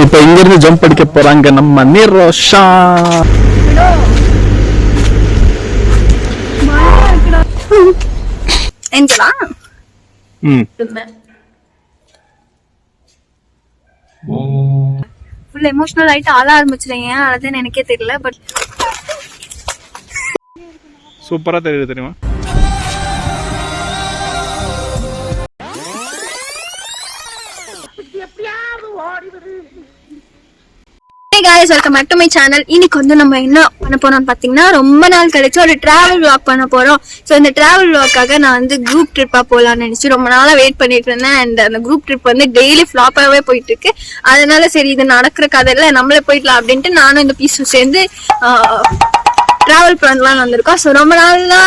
இப்ப இங்க இருந்து ஜம்ப் அடிக்க போறாங்க நம்ம நிரோஷா. ஃபுல் எமோஷனல் ஆயிட்டு ஆள ஆரம்பிச்சிருங்க. அதுன்னு எனக்கே தெரியல. பட் சூப்பரா தெரியுது தெரியுமா? Hey guys, welcome back to my channel. இன்னைக்கு வந்து நம்ம என்ன பண்ண போறோம்னு பாத்தீங்கன்னா, ரொம்ப நாள் கழிச்சு ஒரு டிராவல் vlog பண்ண போறோம். சோ இந்த டிராவல் vlogகாக நான் வந்து குரூப் ட்ரிப்பா போலாம்னு நினைச்சு ரொம்ப நாளா வெயிட் பண்ணிட்டு இருந்தேன். அண்ட் அந்த குரூப் ட்ரிப் வந்து டெய்லி ஃபிளாப்பாவே போயிட்டு இருக்கு. அதனால சரி இது நடக்கிற கதையில நம்மளே போயிடலாம் அப்படின்ட்டு நானும் இந்த பீஸும் சேர்ந்து டிராவல் பண்ணலாம்னு வந்திருக்கோம். ஸோ ரொம்ப நாளா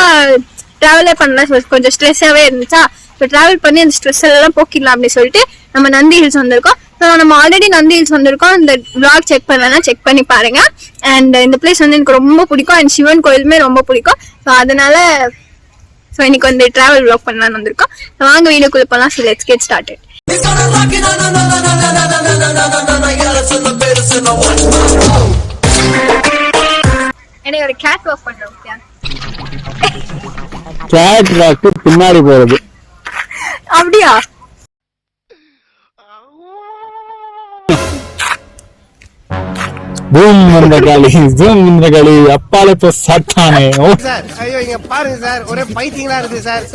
டிராவலே பண்ணல, கொஞ்சம் ஸ்ட்ரெஸ்ஸாவே இருந்துச்சா. இப்போ டிராவல் பண்ணி அந்த ஸ்ட்ரெஸ் எல்லாம் போக்கிடலாம் அப்படின்னு சொல்லிட்டு நம்ம நந்தி ஹில்ஸ் வந்திருக்கோம். ஸோ நம்ம ஆல்ரெடி நந்தி ஹில்ஸ் வந்திருக்கோம். இந்த vlog செக் பண்ணலன்னா செக் பண்ணி பாருங்க. அண்ட் இந்த பிளேஸ் வந்து எனக்கு ரொம்ப பிடிக்கும். அண்ட் சிவன் கோயிலுமே ரொம்ப பிடிக்கும். ஸோ அதனால இன்னைக்கு வந்து டிராவல் vlog பண்ணலாம்னு வந்திருக்கோம். ஸோ வாங்க வீடியோக்குள்ள போகலாம். So let's get started. எனக்கு ஒரு கேட் வாக் பண்றோம். கேட் வாக் பின்னாடி போறது அப்படியா? பூம் வந்த காலி ஜூம் வந்த காலி அப்பால இப்போ சட்டானே சார். ஐயோ இங்க பாருங்க சார், ஒரே பைத்தியங்களா இருக்கு சார்.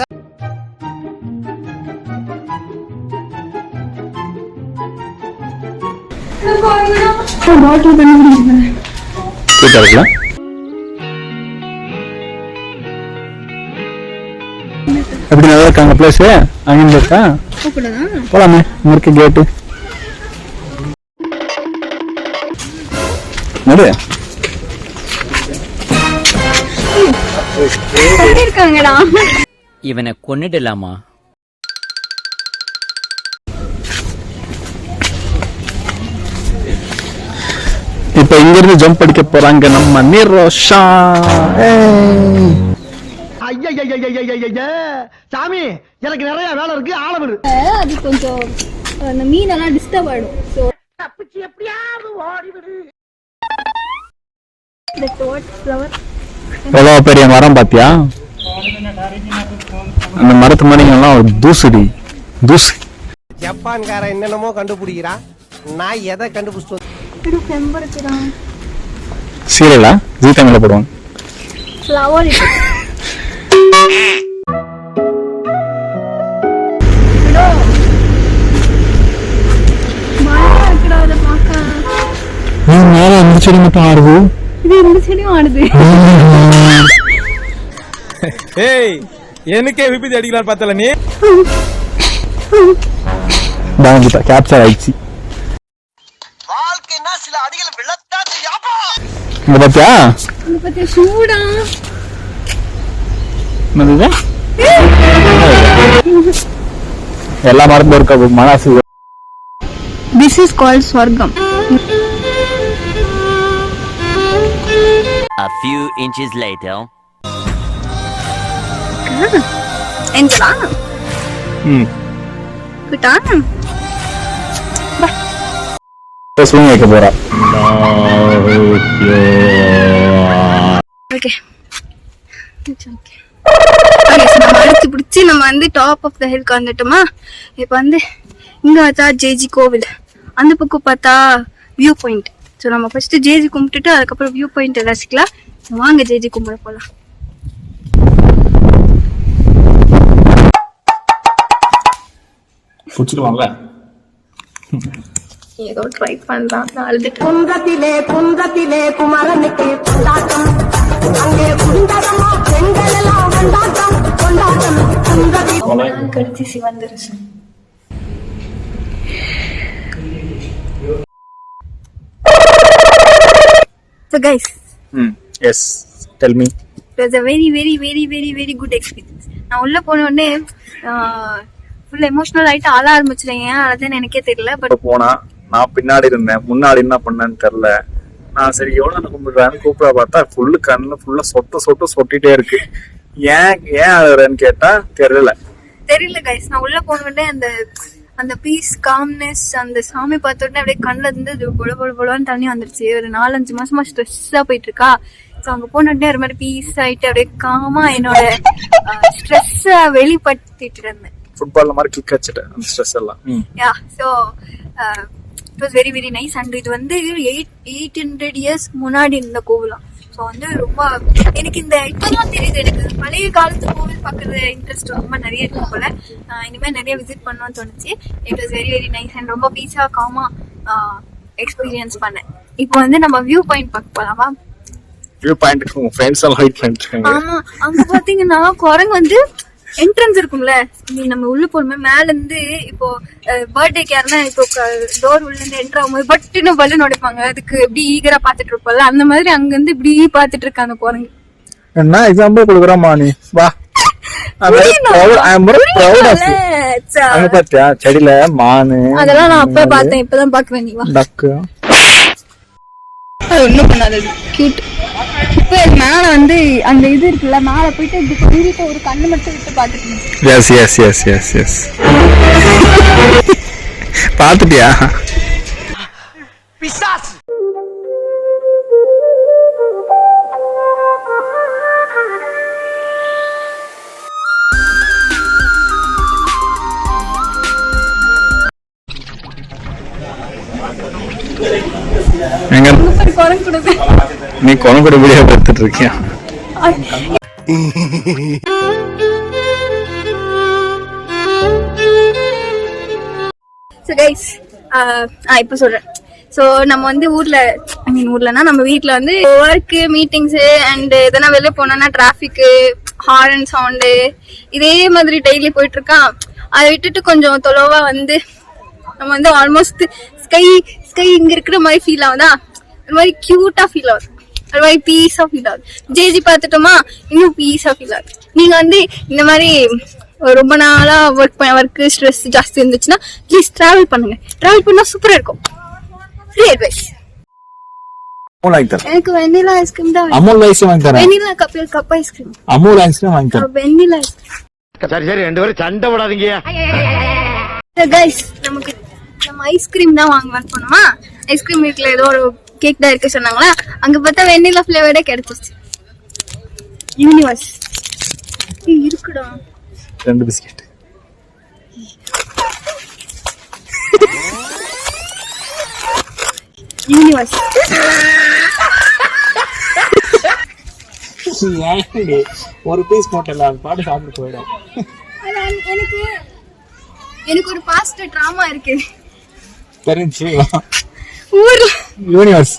எப்படி நல்லா இருக்காங்க பிளேஸ்? அங்க இருக்கா போலாமே. இங்க இருக்க கேட்டு இவனை கொன்னிடலாமா? இப்ப இங்க இருந்து ஜம்ப் அடிக்க போறாங்க நம்ம நிரோஷா. சாமி எனக்கு நிறைய வேலை இருக்கு, ஆளவர். அது கொஞ்சம் அந்த மீனெல்லாம் டிஸ்டர்ப் ஆயிடும். ஸோ தப்பிச்சு எப்படியாவது ஓடிவிடு. எவ்வளவு பெரிய மரம் பாத்தியா? அந்த மரத்து மணிங்கெல்லாம் ஒரு தூசுடி தூசு. ஜப்பான்காரன் என்னென்னமோ கண்டுபிடிக்கிறான், நான் எதை கண்டுபிடிச்சு சீரியலா ஜீ தமிழ்ல போடுவாங்க. ஃப்ளவர் மேல அந்த செடி மட்டும் ஆடுது. இது இந்த செடியும் ஆடுது. ஏய் எனக்கே விபத்து அடிக்கலாம் பார்த்தல நீ. டாங்கிட்ட கேப்சர் ஆயிடுச்சு. வாழ்க்கைனா சில அடிகளை விழத்தா தெரியாப்பா. இந்த பாத்தியா சூடா என்னது? எல்லா மரமும் இருக்க மனசு. This is called Swargam. A few inches later. Entra. Kutan. Swing வைக்க போறா. ஓகே நம்ம அடிச்சு பிடிச்சி நம்ம வந்து டாப் ஆஃப் த ஹில்க்கு வந்துட்டோமா. இப்போ வந்து இங்க பார்த்தா ஜேஜி கோவில், அந்த பக்கம் பார்த்தா வியூ பாயிண்ட். ஸோ நம்ம ஃபர்ஸ்ட் ஜேஜி கும்பிட்டுட்டு அதுக்கப்புறம் வியூ பாயிண்ட் ரசிக்கலாம். வாங்க ஜேஜி கும்பிட போலாம். புடிச்சுக்கலாம்ல? ஏதோ ட்ரை பண்ணலாம். குன்றத்திலே குன்றத்திலே குமரனுக்கு கொண்டாட்டம், அங்கே குண்டரமா பெண்கள் எல்லாம் கொண்டாட்டம் கொண்டாட்டம். குன்றத்தில் கழிச்சு சிவன் தரிசனம். So guys, yes, tell me. it was a very good experience. நான் உள்ள போன உடனே ஃபுல் எமோஷனல் ஆயிட்டு ஆள ஆரம்பிச்சிருங்க. அதுன்னு எனக்கே தெரியல. பட் போனா நான் பின்னாடி இருந்தேன், முன்னாடி என்ன பண்ணேன்னு தெரியல. நான் சரி எவ்வளவு கும்பிடுறேன்னு கூப்பிட பார்த்தா ஃபுல்லு கண்ணு ஃபுல்லா சொட்டிட்டே இருக்கு. ஏன் அழுறேன்னு கேட்டா தெரியல கைஸ். நான் உள்ள போன உடனே அந்த அந்த பீஸ் காம்னஸ் அந்த சாமி பார்த்த உடனே அப்படியே கண்ணுல இருந்து பொழன்னு தண்ணி வந்துருச்சு. ஒரு 4-5 மாசமா ஸ்ட்ரெஸ்ஸா போயிட்டு இருக்கா. ஸோ அங்க போன உடனே ஒரு மாதிரி பீஸ் ஆயிட்டு அப்படியே காமா என்னோட ஸ்ட்ரெஸ்ஸ வெளிப்படுத்திட்டு இருந்தேன். ஃபுட்பால்ல மாதிரி கிக் அடிச்சிட்டேன் அந்த ஸ்ட்ரெஸ் எல்லாம். Yeah so it was very very nice. And இது வந்து 800 years முன்னாடி இருந்த கோவிலாம். ஸோ வந்து ரொம்ப எனக்கு இந்த இப்பதான் தெரியுது, எனக்கு பழைய காலத்து கோவில் பார்க்கறது இன்ட்ரெஸ்ட் ரொம்ப நிறைய இருக்கு போல. இனிமேல் நிறைய விசிட் பண்ணணும்னு தோணுச்சு. It was very very nice and ரொம்ப பீஸா காமா எக்ஸ்பீரியன்ஸ் பண்ணேன். இப்போ வந்து நம்ம வியூ பாயிண்ட் பார்க்க போலாமா? வியூ பாயிண்ட்க்கு உங்க ஃப்ரெண்ட்ஸ் எல்லாம் வெயிட் பண்ணிட்டு இருக்காங்க. ஆமா, அங்க பாத்தீங்கன்னா குரங்கு வந்து என்ட்ரன்ஸ் இருக்கும்ல, நம்ம உள்ள போறோமே மேல இருந்து. இப்போ பர்த்டேக்கு யாருன்னா இப்போ டோர் உள்ள இருந்து என்டர் ஆகும்போது பட்டுன்னு பலூன் உடைப்பாங்க, அதுக்கு இப்படி ஈகரா பாத்துட்டு இருப்போம்ல, அந்த மாதிரி அங்க இருந்து இப்படி பாத்துட்டு இருக்க அந்த குரங்கு. என்ன எக்ஸாம்பிள் கொடுக்குறோமா நீ? வா. அங்க பாத்தியா செடியில மானு அதெல்லாம் நான் அப்ப பார்த்தேன், இப்பதான் பாக்குறேன். நீ வா. டக்கு அது ஒண்ணும் பண்ணாது, கியூட். இப்ப மேல வந்து அந்த இது இருக்குல்ல, மேல போயிட்டு இப்படி திருப்பி ஒரு கண்ணு மட்டும் விட்டு பாத்துட்டு. Yes yes yes yes yes பாத்துட்டியா? பிசாசு. எங்க குரங்கு கொடுத்து நீ குரங்கு வீடியோ பார்த்துட்டு இருக்கியா? இப்ப சொல்றேன். சோ நம்ம வந்து ஊர்லனா நம்ம வீட்டுல வந்து ஒர்க் மீட்டிங்ஸ் அண்ட் எதனா வெளில போனோம்னா டிராபிக் ஹார்ன் சவுண்டு இதே மாதிரி டெய்லி போயிட்டு இருக்கான். அதை விட்டுட்டு கொஞ்சம் தொலைவா வந்து நம்ம வந்து ஆல்மோஸ்ட் ஸ்கை இங்க இருக்கிற மாதிரி ஃபீல் ஆகுதா, ஒரு மாதிரி கியூட்டா ஃபீல் ஆகுது, ஒரு மாதிரி பீஸா ஃபீல் ஆகுது. ஜேஜி பார்த்துட்டோமா, இன்னும் பீஸா ஃபீல் ஆகுது. நீங்க வந்து இந்த மாதிரி ரொம்ப நாளா ஒர்க் ஸ்ட்ரெஸ் ஜாஸ்தி இருந்துச்சுன்னா ப்ளீஸ் டிராவல் பண்ணுங்க. டிராவல் பண்ணா சூப்பரா இருக்கும். Free advice. எனக்கு வெண்ணிலா ஐஸ்கிரீம் தான். அமுல் ஐஸ்கிரீம் வாங்கி தரேன். வெண்ணிலா கப் ஐஸ்கிரீம். அமுல் ஐஸ்கிரீம் வாங்கி தரேன். Vanilla ice cream. சரி ரெண்டு பேரும் சண்டை போடாதீங்க. கைஸ் நம்ம ஐஸ்கிரீம் தான் வாங்கலாம்னு போனோமா, ஐஸ்கிரீம் வீட்ல ஏதோ ஒரு கேக் தான் இருக்கு சொன்னாங்களா, அங்க பார்த்தா வெண்ணிலா ஃபிளேவர்டே கிடைச்சிருச்சு. யூனிவர்ஸ் இருக்குடா. 2 பிஸ்கெட். யூனிவர்ஸ் ஒரு பீஸ் போட்டல அது பாட்டு சாப்பிட்டு போயிடும். எனக்கு ஒரு பாஸ்ட் டிராமா இருக்கு தெரிஞ்சு ஊர்ல. யூனிவர்ஸ்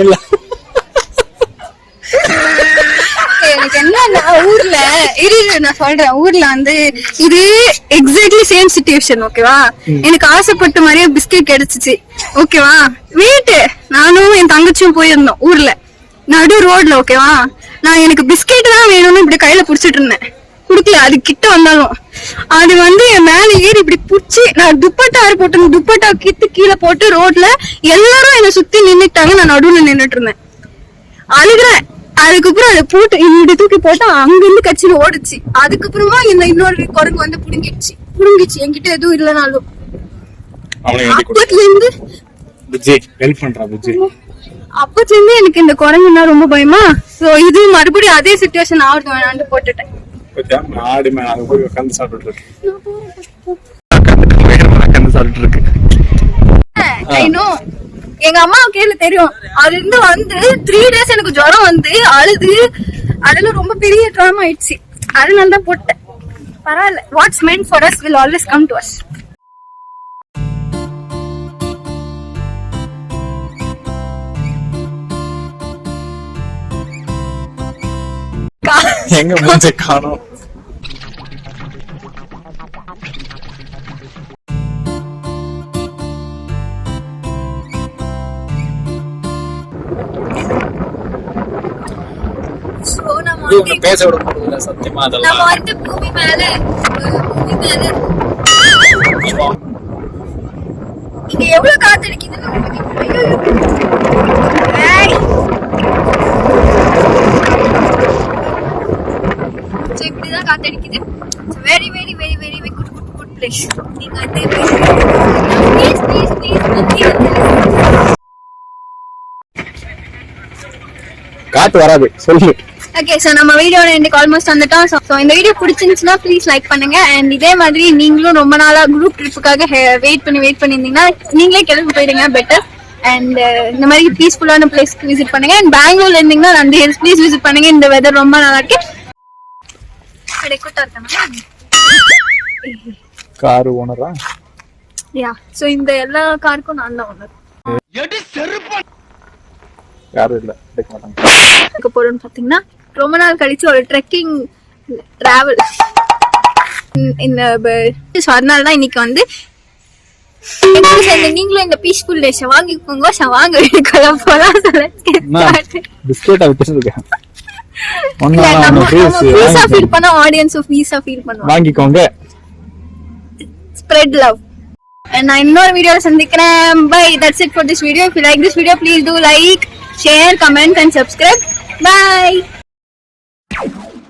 இல்ல எனக்கு என்ன ஊர்ல நான் சொல்றேன். ஊர்ல வந்து இது எக்ஸாக்ட்லி சேம் சிச்சுவேஷன். ஓகேவா, எனக்கு ஆசைப்பட்ட மாதிரியே பிஸ்கெட் கிடைச்சிச்சு. ஓகேவா, வெயிட் நானும் என் தங்கச்சியும் போயிருந்தோம் ஊர்ல நடு ரோட்ல. ஓகேவா, நான் எனக்கு பிஸ்கெட் தான் வேணும்னு இப்படி கையில புடிச்சிட்டு இருந்தேன், குடுக்கல. அது கிட்ட வந்தாலும் அது வந்து என் மேல ஏறி இப்படி புடிச்சு, நான் துப்பட்டா போட்டு துப்பட்டா கீழே போட்டு ரோட்ல எல்லாரும் என்னை சுத்தி நின்னுட்டாங்க. நான் நடுவுல நின்னுட்டு இருந்தேன், அழுகிறேன். அதுக்கப்புறம் அதை போட்டு இப்படி தூக்கி போட்டு அங்கிருந்து கட்சியில ஓடுச்சு. அதுக்கப்புறமா இன்னொரு குரங்கு வந்து புடுங்கிச்சு என்கிட்ட எதுவும் இல்லைனாலும். அப்பத்துல இருந்து எனக்கு இந்த குரங்குன்னா ரொம்ப பயமா. சோ இது மறுபடியும் அதே சிச்சுவேஷன் ஆகுது வேணான்னு போட்டுட்டேன். எங்க அம்மா கேள்வி தெரியும். அதுல இருந்து வந்து 3 days எனக்கு ஜுரம் வந்து அழுது ரொம்ப பெரிய ட்ராமா ஆயிடுச்சு. அதனால தான் போட்டேன். பரவாயில்ல, what's meant for us will always come to us. எங்க மூஞ்ச காணோம். பேச விட முடியல சத்தியமா. அதெல்லாம் நம்ம வந்து பூமி மேல இங்க எவ்வளவு காத்து அடிக்குதுன்னு இப்படிதான் காத்து அடிக்குது. Very very very very good place. நீங்க வந்து காத்து வராது சொல்லு. ஓகே சோ நம்ம வீடியோட எண்டுக்கு ஆல்மோஸ்ட் வந்துட்டோம். சோ இந்த வீடியோ பிடிச்சிருந்துச்சுன்னா ப்ளீஸ் லைக் பண்ணுங்க. அண்ட் இதே மாதிரி நீங்களும் ரொம்ப நாளா குரூப் ட்ரிப்புக்காக வெயிட் பண்ணியிருந்தீங்கன்னா நீங்களே கிளம்பி போயிடுங்க பெட்டர். அண்ட் இந்த மாதிரி பீஸ்ஃபுல்லான பிளேஸ்க்கு விசிட் பண்ணுங்க. அண்ட் பெங்களூர்ல இருந்தீங்கன்னா நந்தி ஹில்ஸ் ப்ளீஸ் விசிட் பண்ணுங்க. இந்த வெதர் ரொம்ப நல்லா இருக்கு. காரு ஓனரா? யா சோ இந்த எல்லா காருக்கும் நான் தான் ஓனர். யாரும் இல்ல எடுக்க மாட்டாங்க. போறோம்னு பாத்தீங்கன்னா ரொம்ப நாள் கழிச்சு ஒரு ட்ரெக்கிங் டிராவல் இந்த அதனால தான் இன்னைக்கு வந்து நீங்களும் இந்த பீஸ்ஃபுல் டேஸ் வாங்கிக்கோங்க. வாங்க வீட்டுக்குள்ள போலாம். பிஸ்கெட்டா விட்டுருக்கேன். பீஸா ஃபீல் பண்ணா ஆடியன்ஸும் பீஸா ஃபீல் பண்ணுவாங்க. வாங்கிக்கோங்க. Spread love. நான் இன்னொரு வீடியோல சந்திக்கிறேன். By. That's it for this video. If you like this video, please do like, share, comment and subscribe. Bye.